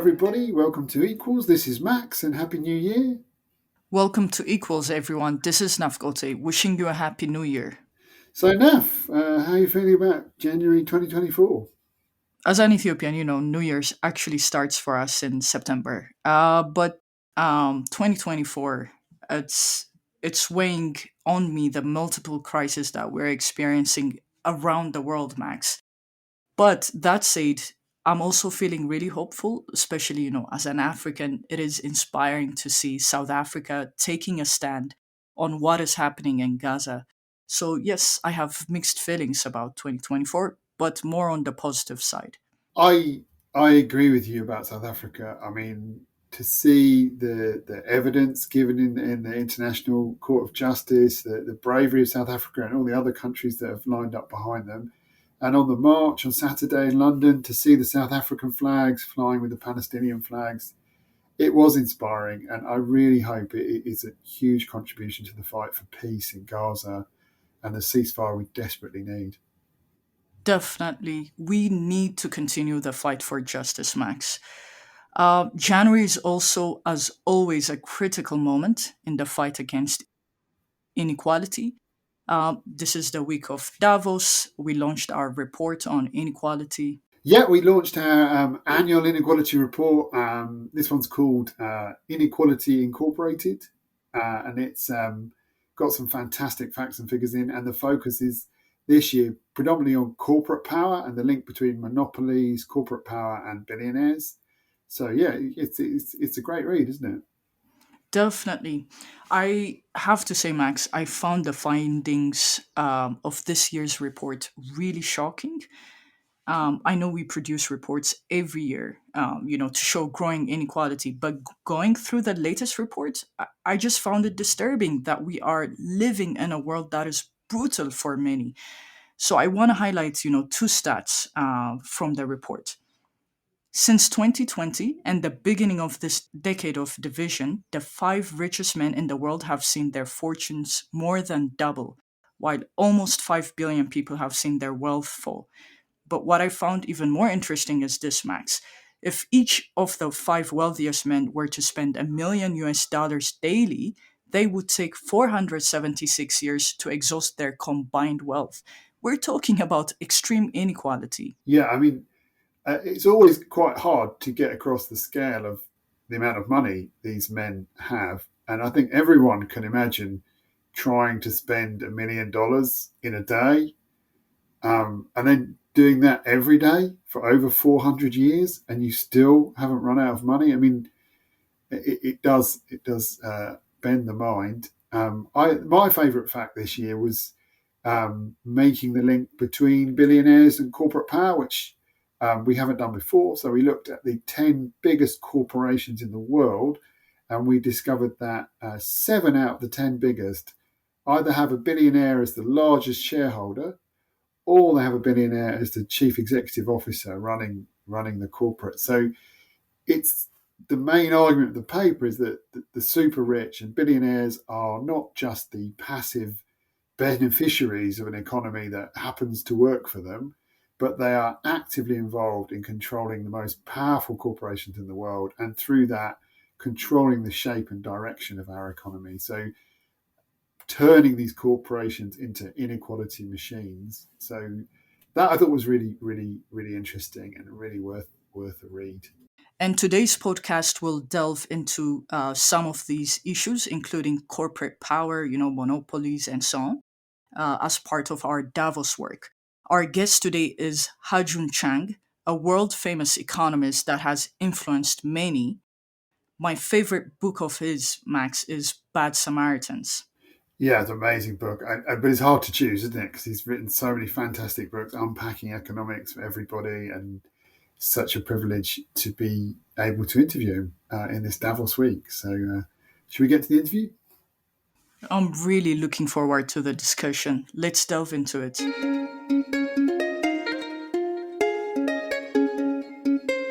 everybody. Welcome to Equals. This is Max, and Happy New Year. Welcome to Equals, everyone. This is Nafkote, wishing you a happy new year. So, Naf, how are you feeling about January 2024? As an Ethiopian, New Year's actually starts for us in September. But 2024, it's it's weighing on me the multiple crises that we're experiencing around the world, Max. But that said, I'm also feeling really hopeful, especially, as an African, it is inspiring to see South Africa taking a stand on what is happening in Gaza. So, yes, I have mixed feelings about 2024, but more on the positive side. I I agree with you about South Africa. I mean, to see the evidence given in the International Court of Justice, the bravery of South Africa and all the other countries that have lined up behind them, and on the march on Saturday in London to see the South African flags flying with the Palestinian flags, it was inspiring, and I really hope it is a huge contribution to the fight for peace in Gaza and the ceasefire we desperately need. Definitely, we need to continue the fight for justice, Max. January is also, as always, a critical moment in the fight against inequality. This is the week of Davos. We launched our report on inequality. Yeah, we launched our annual inequality report. This one's called Inequality Incorporated, and it's got some fantastic facts and figures in. And the focus is this year predominantly on corporate power and the link between monopolies, corporate power, and billionaires. So yeah, it's a great read, isn't it? Definitely. I have to say, Max, I found the findings of this year's report really shocking. I know we produce reports every year, to show growing inequality, but going through the latest report, I just found it disturbing that we are living in a world that is brutal for many. So I want to highlight, two stats from the report. Since 2020 and the beginning of this decade of division, the five richest men in the world have seen their fortunes more than double, while almost 5 billion people have seen their wealth fall. But what I found even more interesting is this, Max. If each of the five wealthiest men were to spend $1 million daily, they would take 476 years to exhaust their combined wealth. We're talking about extreme inequality. Yeah, I mean, it's always quite hard to get across the scale of the amount of money these men have. And I think everyone can imagine trying to spend $1 million in a day, and then doing that every day for over 400 years, and you still haven't run out of money. I mean, it does bend the mind. My favourite fact this year was making the link between billionaires and corporate power, which we haven't done before. So we looked at the 10 biggest corporations in the world, and we discovered that 7 out of the 10 biggest either have a billionaire as the largest shareholder, or they have a billionaire as the chief executive officer running the corporate. So it's the main argument of the paper is that the super rich and billionaires are not just the passive beneficiaries of an economy that happens to work for them, but they are actively involved in controlling the most powerful corporations in the world, and through that, controlling the shape and direction of our economy. So turning these corporations into inequality machines. So that I thought was really, really, really interesting and really worth a read. And today's podcast will delve into some of these issues, including corporate power, monopolies, and so on, as part of our Davos work. Our guest today is Ha Joon Chang, a world famous economist that has influenced many. My favorite book of his, Max, is Bad Samaritans. Yeah, it's an amazing book, but it's hard to choose, isn't it? Because he's written so many fantastic books unpacking economics for everybody, and such a privilege to be able to interview him in this Davos week. So, should we get to the interview? I'm really looking forward to the discussion. Let's delve into it.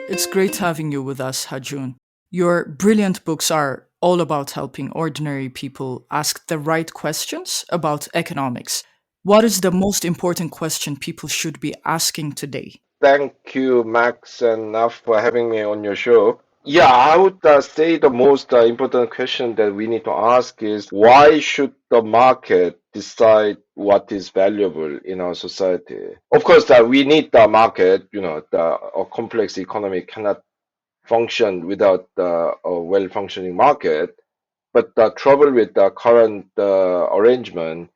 It's great having you with us, Ha Joon. Your brilliant books are all about helping ordinary people ask the right questions about economics. What is the most important question people should be asking today? Thank you, Max and Naf, for having me on your show. Yeah, I would say the most important question that we need to ask is why should the market decide what is valuable in our society? Of course, we need the market, a complex economy cannot function without a well-functioning market. But the trouble with the current arrangement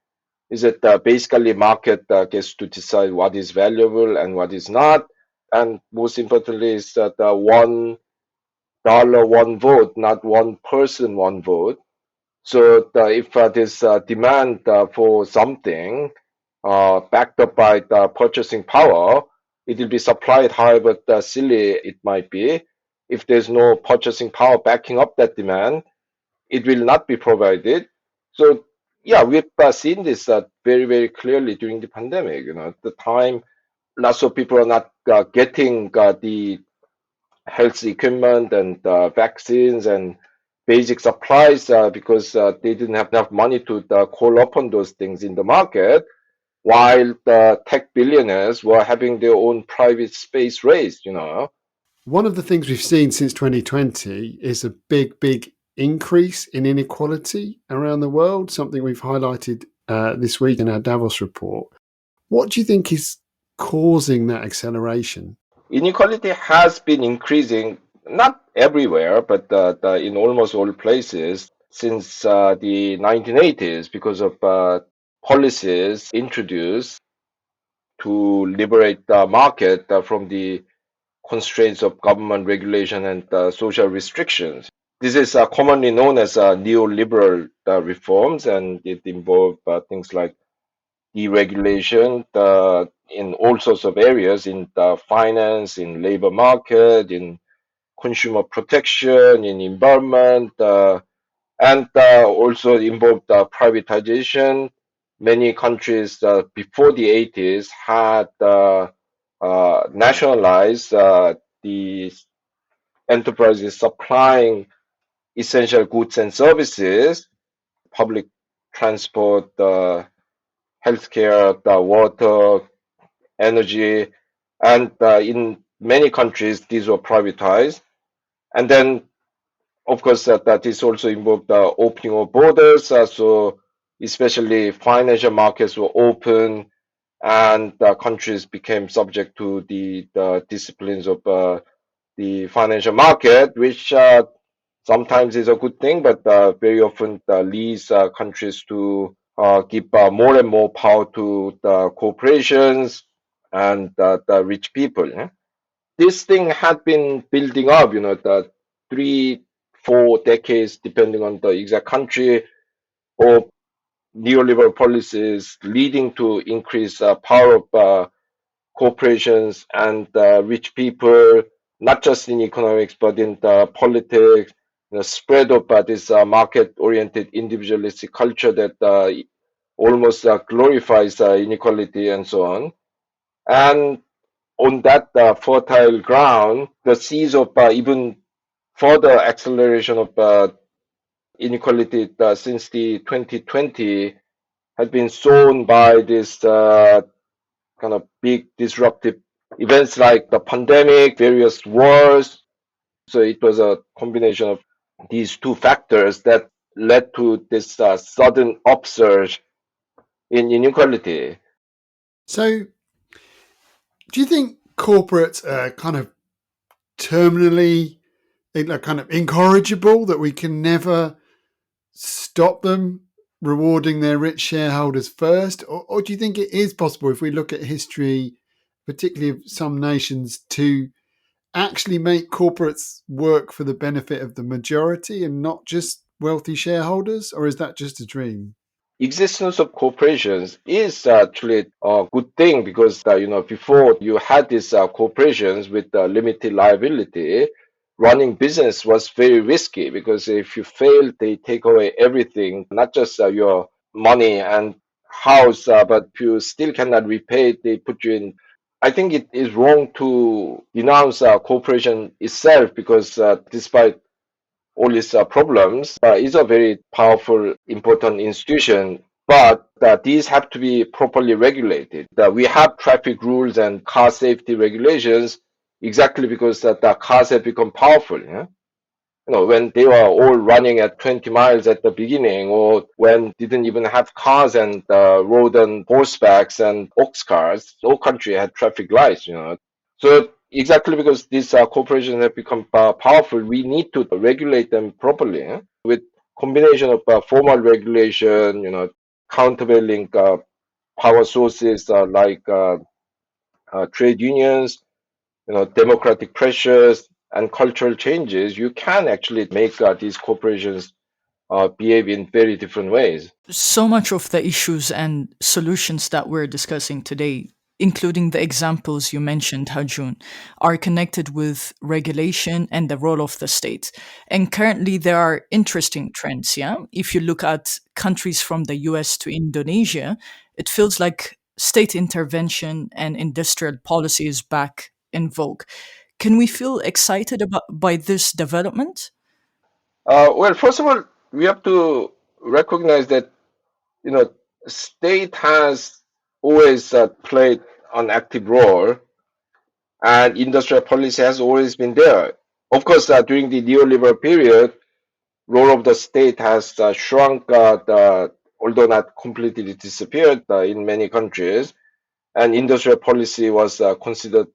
is that basically market gets to decide what is valuable and what is not. And most importantly is that $1 one vote, not one person one vote. So if there's demand for something backed up by the purchasing power, it will be supplied however silly it might be. If there's no purchasing power backing up that demand, it will not be provided. So yeah, we've seen this very, very clearly during the pandemic. At the time, lots of people are not getting the health equipment and vaccines and basic supplies because they didn't have enough money to call upon those things in the market, while the tech billionaires were having their own private space race. One of the things we've seen since 2020 is a big increase in inequality around the world, something we've highlighted this week in our Davos report. What do you think is causing that acceleration? Inequality has been increasing, not everywhere, but in almost all places since the 1980s because of policies introduced to liberate the market from the constraints of government regulation and social restrictions. This is commonly known as neoliberal reforms, and it involves things like deregulation in all sorts of areas, in finance, in labor market, in consumer protection, in environment, and also involved privatization. Many countries before the 80s had nationalized the enterprises supplying essential goods and services, public transport, healthcare, water, energy, and in many countries these were privatized. And then, of course, that is also involved the opening of borders. So especially financial markets were open, and countries became subject to the disciplines of the financial market, which sometimes is a good thing, but very often leads countries to give more and more power to the corporations and the rich people. Yeah? This thing had been building up, the 3, 4 decades, depending on the exact country, of neoliberal policies leading to increased power of corporations and rich people, not just in economics, but in politics, the spread of this market-oriented individualistic culture that almost glorifies inequality and so on. And on that fertile ground, the seeds of even further acceleration of inequality since the 2020 has been sown by this kind of big disruptive events like the pandemic, various wars. So it was a combination of these two factors that led to this sudden upsurge in inequality. So, do you think corporates are kind of terminally kind of incorrigible, that we can never stop them rewarding their rich shareholders first? Or do you think it is possible, if we look at history, particularly of some nations, to actually make corporates work for the benefit of the majority and not just wealthy shareholders? Or is that just a dream? Existence of corporations is actually a good thing because before you had these corporations with limited liability, running business was very risky because if you fail, they take away everything, not just your money and house, but if you still cannot repay it, they put you in. I think it is wrong to denounce corporation itself because despite all its problems, is a very powerful, important institution. But these have to be properly regulated. We have traffic rules and car safety regulations exactly because the cars have become powerful. Yeah? when they were all running at 20 miles at the beginning, or when didn't even have cars and rode on horsebacks and ox carts. No country had traffic lights. So exactly because these corporations have become powerful, we need to regulate them properly, with combination of formal regulation, countervailing power sources like trade unions, democratic pressures and cultural changes. You can actually make these corporations behave in very different ways. So much of the issues and solutions that we're discussing today, including the examples you mentioned, Hajun, are connected with regulation and the role of the state. And currently, there are interesting trends. Yeah, if you look at countries from the US to Indonesia, it feels like state intervention and industrial policy is back in vogue. Can we feel excited about by this development? Well, first of all, we have to recognize that you know state has always played an active role, and industrial policy has always been there. Of course, during the neoliberal period, role of the state has shrunk, although not completely disappeared in many countries, and industrial policy was considered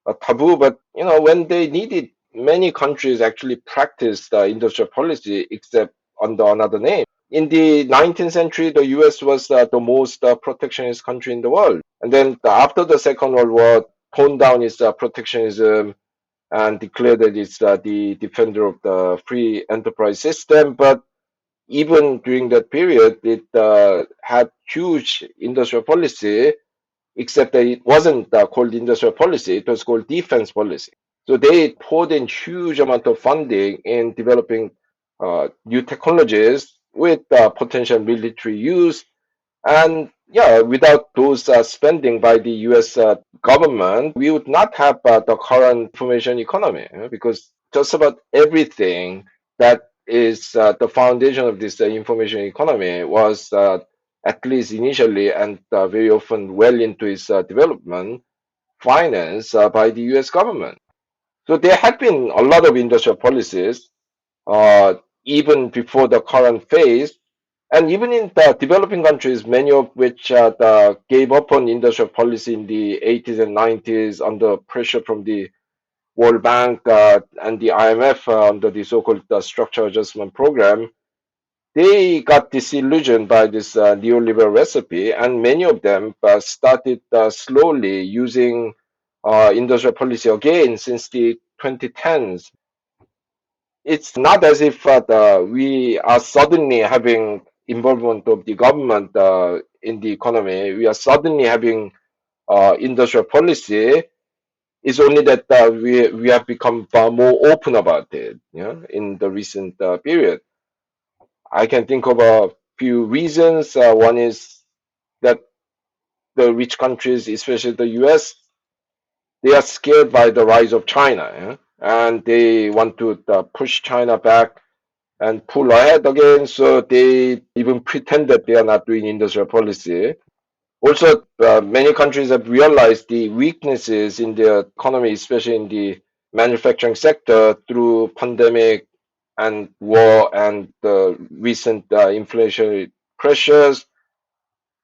a taboo. But when they needed, many countries actually practiced industrial policy, except under another name. In the 19th century, the US was the most protectionist country in the world. And then after the Second World War, toned down its protectionism and declared that it's the defender of the free enterprise system. But even during that period, it had huge industrial policy, except that it wasn't called industrial policy, it was called defense policy. So they poured in huge amount of funding in developing new technologies with potential military use. And yeah, without those spending by the US government, we would not have the current information economy, because just about everything that is the foundation of this information economy was, at least initially and very often well into its development, financed by the US government. So there had been a lot of industrial policies uh, even before the current phase. And even in the developing countries, many of which gave up on industrial policy in the 80s and 90s under pressure from the World Bank and the IMF under the so-called structural adjustment program, they got disillusioned by this neoliberal recipe, and many of them started slowly using industrial policy again since the 2010s. It's not as if we are suddenly having involvement of the government in the economy. We are suddenly having industrial policy. It's only that we have become far more open about it, in the recent period. I can think of a few reasons. One is that the rich countries, especially the US, they are scared by the rise of China, and they want to push China back and pull ahead again. So they even pretend that they are not doing industrial policy. Also, many countries have realized the weaknesses in their economy, especially in the manufacturing sector, through pandemic and war and the recent inflationary pressures.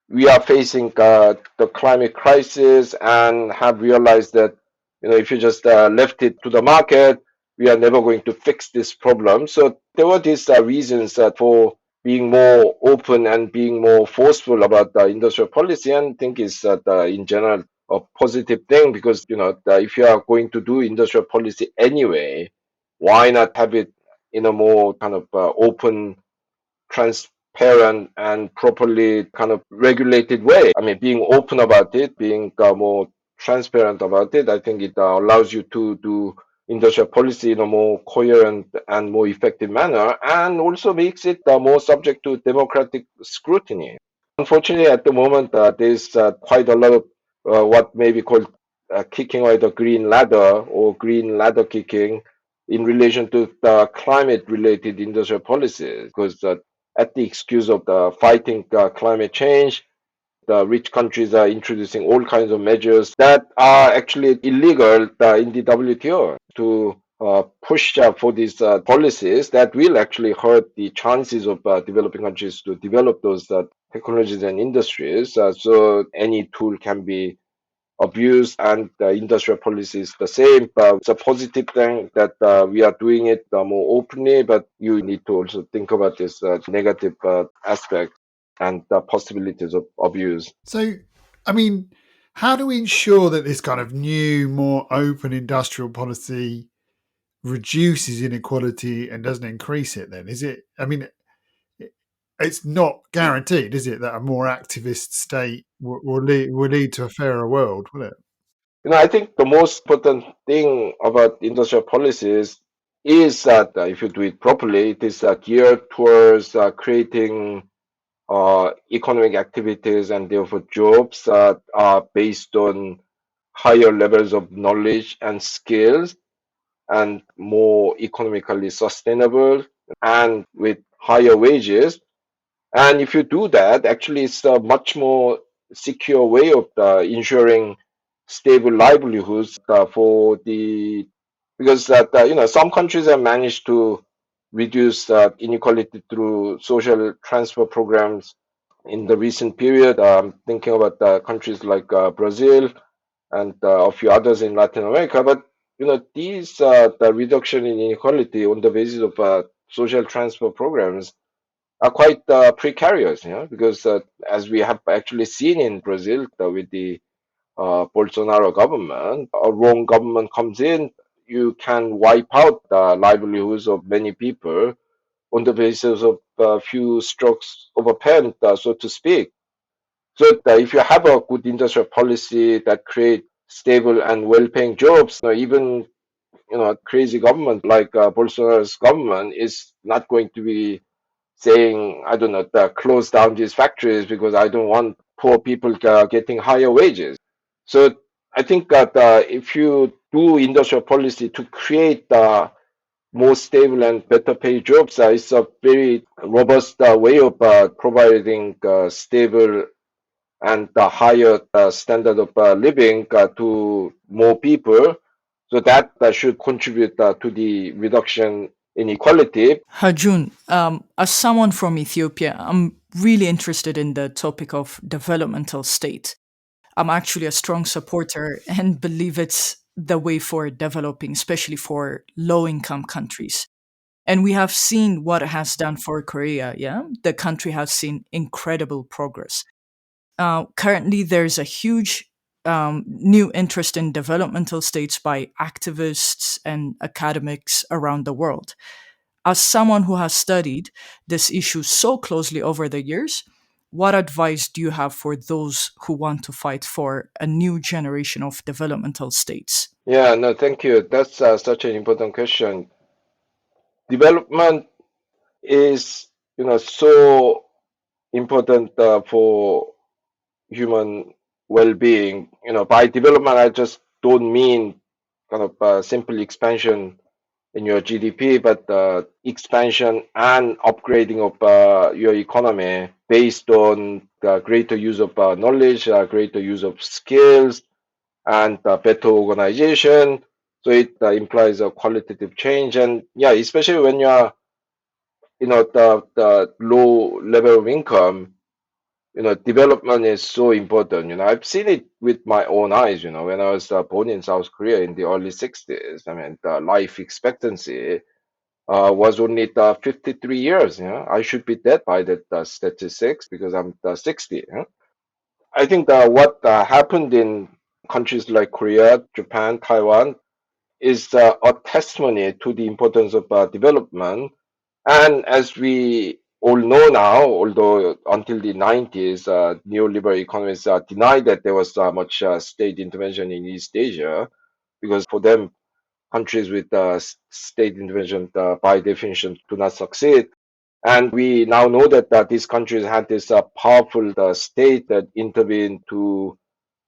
We are facing the climate crisis and have realized that if you just left it to the market, we are never going to fix this problem. So there were these reasons for being more open and being more forceful about the industrial policy, and I think is that in general a positive thing, because if you are going to do industrial policy anyway, why not have it in a more kind of open, transparent and properly kind of regulated way. I mean, being open about it, being more transparent about it, I think it allows you to do industrial policy in a more coherent and more effective manner, and also makes it more subject to democratic scrutiny. Unfortunately, at the moment, there's quite a lot of what may be called kicking away the green ladder, or green ladder kicking, in relation to the climate-related industrial policies, because at the excuse of the fighting climate change, the rich countries are introducing all kinds of measures that are actually illegal in the WTO to push for these policies that will actually hurt the chances of developing countries to develop those technologies and industries. So any tool can be abused, and the industrial policy is the same. But it's a positive thing that we are doing it more openly, but you need to also think about this negative aspect and the possibilities of abuse. So, I mean, how do we ensure that this kind of new, more open industrial policy reduces inequality and doesn't increase it? Then is it? I mean, it's not guaranteed, is it, that a more activist state will lead to a fairer world, will it? I think the most important thing about industrial policies is that if you do it properly, it is geared towards creating economic activities and therefore jobs that are based on higher levels of knowledge and skills and more economically sustainable and with higher wages. And if you do that, actually, it's a much more secure way of ensuring stable livelihoods for the because some countries have managed to reduce inequality through social transfer programs in the recent period. I'm thinking about countries like Brazil and a few others in Latin America. But these the reduction in inequality on the basis of social transfer programs are quite precarious, because as we have actually seen in Brazil with the Bolsonaro government, a wrong government comes in, you can wipe out the livelihoods of many people on the basis of a few strokes of a pen, so to speak. So if you have a good industrial policy that create stable and well-paying jobs, even a crazy government like Bolsonaro's government is not going to be saying, I don't know, close down these factories because I don't want poor people getting higher wages. So I think that if you do industrial policy to create more stable and better paid jobs, it's a very robust way of providing stable and the higher standard of living to more people. So that should contribute to the reduction in inequality. Ha Joon, as someone from Ethiopia, I'm really interested in the topic of developmental state. I'm actually a strong supporter and believe it's the way for developing, especially for low income countries. And we have seen what it has done for Korea. Yeah. The country has seen incredible progress. Currently, there's a huge new interest in developmental states by activists and academics around the world. As someone who has studied this issue so closely over the years, what advice do you have for those who want to fight for a new generation of developmental states? Yeah, no, thank you. That's such an important question. Development is, so important for human well-being. By development, I just don't mean kind of simple expansion in your GDP, but expansion and upgrading of your economy based on the greater use of knowledge, greater use of skills, and better organization. So it implies a qualitative change, and yeah, especially when you're the low level of income, development is so important. I've seen it with my own eyes. When I was born in South Korea in the early 60s, I mean, the life expectancy was only 53 years. I should be dead by that statistics because I'm 60. I think what happened in countries like Korea, Japan, Taiwan is a testimony to the importance of development. And as we all know now, although until the 90s, neoliberal economists denied that there was much state intervention in East Asia, because for them, countries with state intervention, by definition, do not succeed. And we now know that these countries had this powerful state that intervened to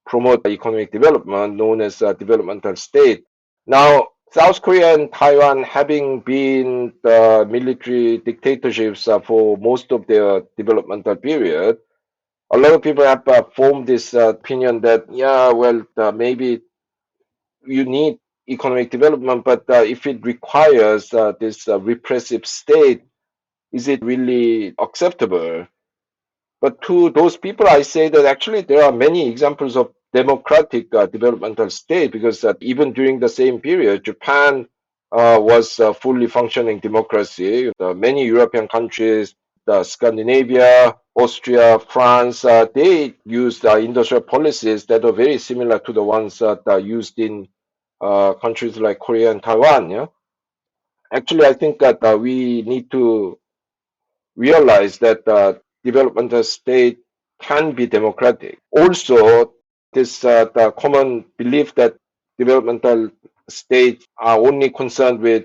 promote economic development, known as developmental state. Now, South Korea and Taiwan, having been the military dictatorships for most of their developmental period, a lot of people have formed this opinion that, yeah, well, maybe you need economic development, but if it requires this repressive state, is it really acceptable? But to those people, I say that actually there are many examples of democratic developmental state, because even during the same period, Japan was a fully functioning democracy. Many European countries, Scandinavia, Austria, France, they used industrial policies that are very similar to the ones that are used in countries like Korea and Taiwan. Yeah? Actually, I think that we need to realize that developmental state can be democratic. Also, this the common belief that developmental states are only concerned with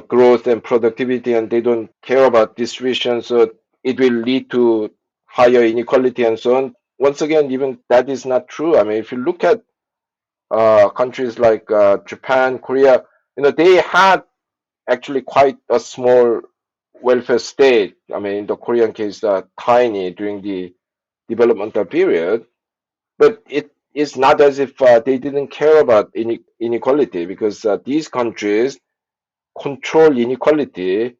growth and productivity, and they don't care about distribution, so it will lead to higher inequality and so on. Once again, even that is not true. I mean, if you look at countries like Japan, Korea, they had actually quite a small welfare state. I mean, in the Korean case, tiny during the developmental period, but it is not as if they didn't care about inequality, because these countries control inequality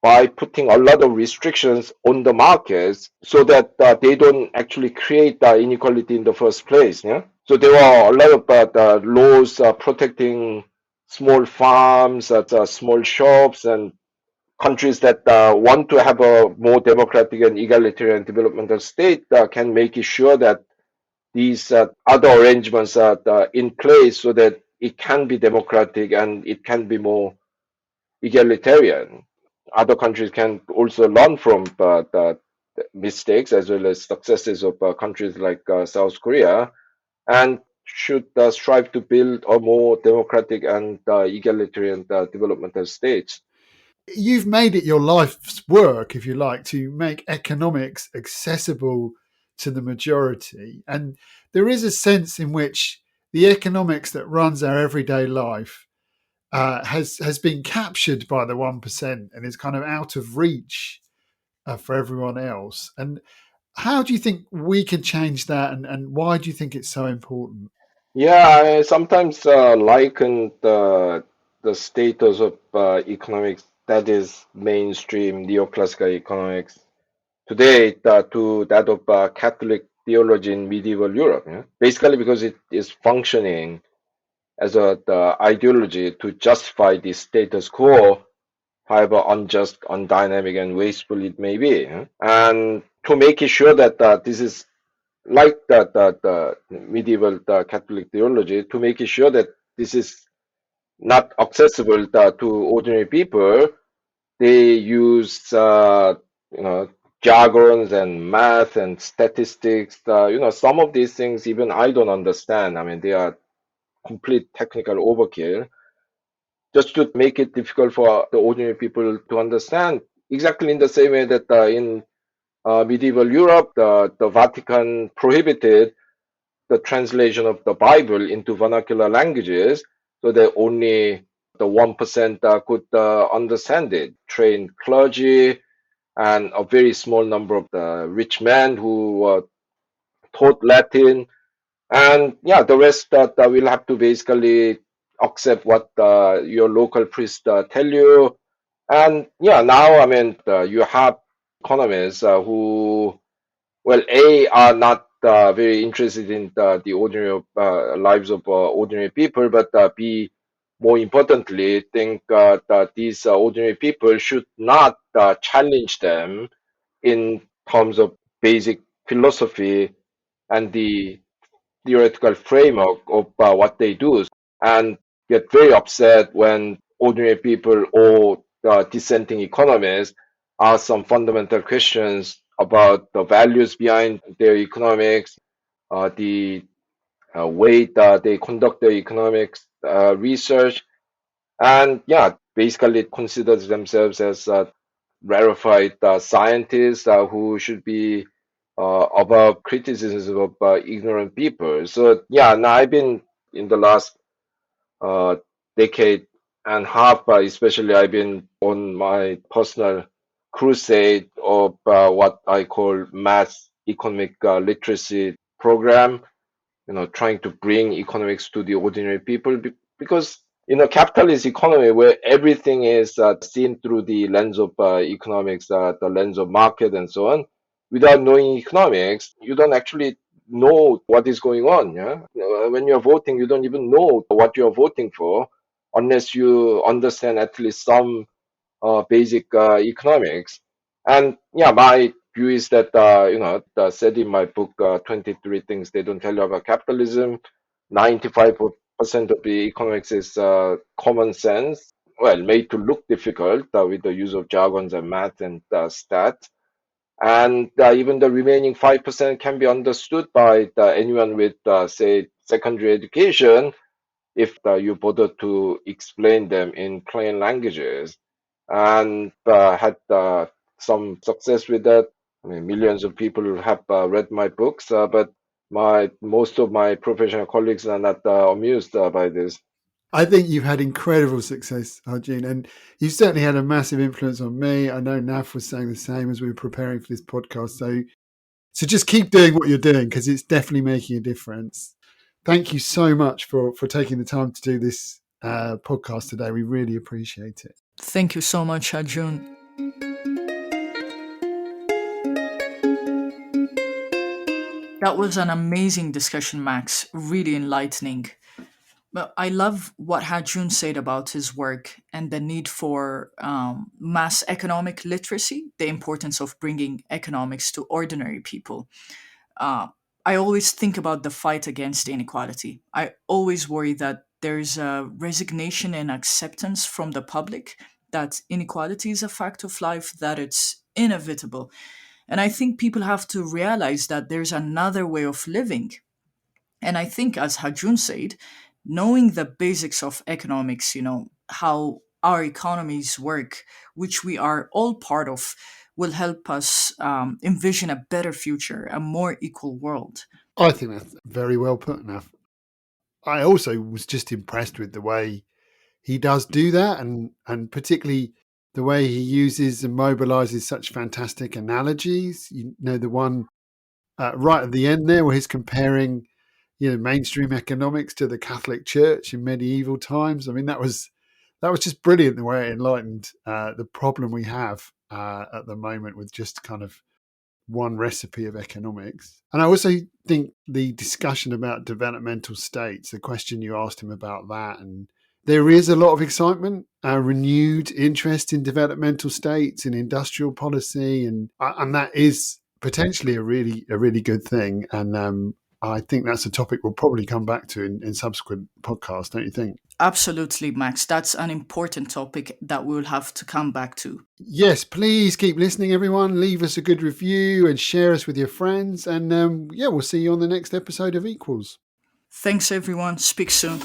by putting a lot of restrictions on the markets so that they don't actually create inequality in the first place. Yeah? So there are a lot of the laws protecting small farms, small shops, and countries that want to have a more democratic and egalitarian developmental state can make it sure that these other arrangements are in place so that it can be democratic and it can be more egalitarian. Other countries can also learn from the mistakes as well as successes of countries like South Korea, and should strive to build a more democratic and egalitarian developmental state. You've made it your life's work, if you like, to make economics accessible to the majority. And there is a sense in which the economics that runs our everyday life has been captured by the 1% and is kind of out of reach for everyone else. And how do you think we can change that? And why do you think it's so important? Yeah, I sometimes liken the status of economics, that is mainstream neoclassical economics today, to that of Catholic theology in medieval Europe. Yeah? Basically, because it is functioning as the ideology to justify the status quo, however unjust, undynamic, and wasteful it may be, yeah? And to make it sure that this is like the medieval Catholic theology, to make it sure that this is not accessible to ordinary people, they use you know jargons and math and statistics. Some of these things even I don't understand. I mean, they are complete technical overkill just to make it difficult for the ordinary people to understand. Exactly in the same way that in medieval Europe, the Vatican prohibited the translation of the Bible into vernacular languages so that only the 1% could understand it. Trained clergy and a very small number of the rich men who taught Latin. And yeah, the rest that will have to basically accept what your local priest tell you. And yeah, now, I mean, you have economists who, well, A, are not very interested in the ordinary lives of ordinary people, but B, more importantly, think that these ordinary people should not challenge them in terms of basic philosophy and the theoretical framework of what they do, and get very upset when ordinary people or dissenting economists ask some fundamental questions about the values behind their economics, the way that they conduct their economics research, and yeah, basically considers themselves as rarefied scientists who should be above criticism of ignorant people. So yeah, now I've been in the last uh, decade and half, especially I've been on my personal crusade of what I call mass economic literacy program. Trying to bring economics to the ordinary people because in a capitalist economy where everything is seen through the lens of economics, the lens of market and so on, without knowing economics, you don't actually know what is going on. Yeah, when you're voting, you don't even know what you're voting for unless you understand at least some basic economics. And yeah, my view is that, said in my book, 23 Things They Don't Tell You About Capitalism, 95% of the economics is common sense, well, made to look difficult with the use of jargons and math and stats. And even the remaining 5% can be understood by anyone with, say, secondary education if you bother to explain them in plain languages, and had some success with that. I mean, millions of people have read my books, but most of my professional colleagues are not amused by this. I think you've had incredible success, Ha Joon, and you've certainly had a massive influence on me. I know Naf was saying the same as we were preparing for this podcast. So just keep doing what you're doing because it's definitely making a difference. Thank you so much for taking the time to do this podcast today. We really appreciate it. Thank you so much, Ha Joon. That was an amazing discussion, Max. Really enlightening. But I love what Ha Joon said about his work and the need for mass economic literacy, the importance of bringing economics to ordinary people. Uh, I always think about the fight against inequality. I always worry that there's a resignation and acceptance from the public that inequality is a fact of life, that it's inevitable. And I think people have to realize that there's another way of living. And I think, as Ha Joon said, knowing the basics of economics, how our economies work, which we are all part of, will help us envision a better future, a more equal world. I think that's very well put, Naf. I also was just impressed with the way he does do that, and particularly the way he uses and mobilizes such fantastic analogies. The one right at the end there where he's comparing, mainstream economics to the Catholic Church in medieval times. I mean, that was just brilliant the way it enlightened the problem we have at the moment with just kind of one recipe of economics. And I also think the discussion about developmental states, the question you asked him about that, and there is a lot of excitement, renewed interest in developmental states and industrial policy, and that is potentially a really good thing. And I think that's a topic we'll probably come back to in subsequent podcasts, don't you think? Absolutely, Max. That's an important topic that we'll have to come back to. Yes, please keep listening, everyone. Leave us a good review and share us with your friends. And we'll see you on the next episode of Equals. Thanks, everyone. Speak soon.